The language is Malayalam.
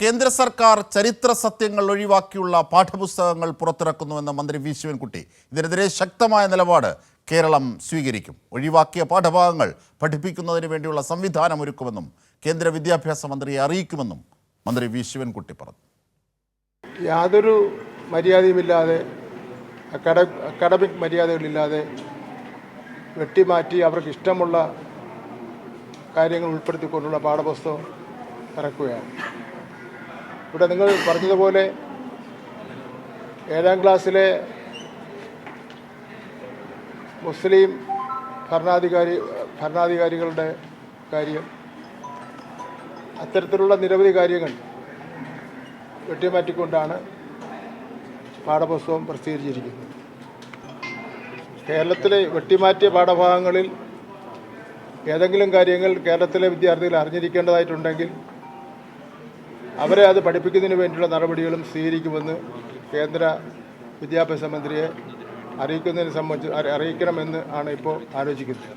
കേന്ദ്ര സർക്കാർ ചരിത്ര സത്യങ്ങൾ ഒഴിവാക്കിയുള്ള പാഠപുസ്തകങ്ങൾ പുറത്തിറക്കുന്നുവെന്ന മന്ത്രി വി ശിവൻകുട്ടി. ഇതിനെതിരെ ശക്തമായ നിലപാട് കേരളം സ്വീകരിക്കും. ഒഴിവാക്കിയ പാഠഭാഗങ്ങൾ പഠിപ്പിക്കുന്നതിന് വേണ്ടിയുള്ള സംവിധാനം ഒരുക്കുമെന്നും കേന്ദ്ര വിദ്യാഭ്യാസ മന്ത്രിയെ അറിയിക്കുമെന്നും മന്ത്രി വി ശിവൻകുട്ടി പറഞ്ഞു. യാതൊരു മര്യാദയുമില്ലാതെ അക്കാഡമിക് മര്യാദകളില്ലാതെ വെട്ടിമാറ്റി അവർക്ക് ഇഷ്ടമുള്ള കാര്യങ്ങൾ ഉൾപ്പെടുത്തിക്കൊണ്ടുള്ള പാഠപുസ്തകം ഇറക്കുകയാണ്. ഇവിടെ നിങ്ങൾ പറഞ്ഞതുപോലെ 7ാം ക്ലാസ്സിലെ മുസ്ലിം ഭരണാധികാരികളുടെ കാര്യം, അത്തരത്തിലുള്ള നിരവധി കാര്യങ്ങൾ വെട്ടിമാറ്റിക്കൊണ്ടാണ് പാഠപുസ്തകം പ്രസിദ്ധീകരിച്ചിരിക്കുന്നത്. കേരളത്തിലെ വെട്ടിമാറ്റിയ പാഠഭാഗങ്ങളിൽ ഏതെങ്കിലും കാര്യങ്ങൾ കേരളത്തിലെ വിദ്യാർത്ഥികൾ അറിഞ്ഞിരിക്കേണ്ടതായിട്ടുണ്ടെങ്കിൽ അവരെ അത് പഠിപ്പിക്കുന്നതിന് വേണ്ടിയുള്ള നടപടികളും സ്വീകരിക്കുമെന്ന് കേന്ദ്ര വിദ്യാഭ്യാസ മന്ത്രിയെ അറിയിക്കണമെന്ന് ആണ് ഇപ്പോൾ ആലോചിക്കുന്നത്.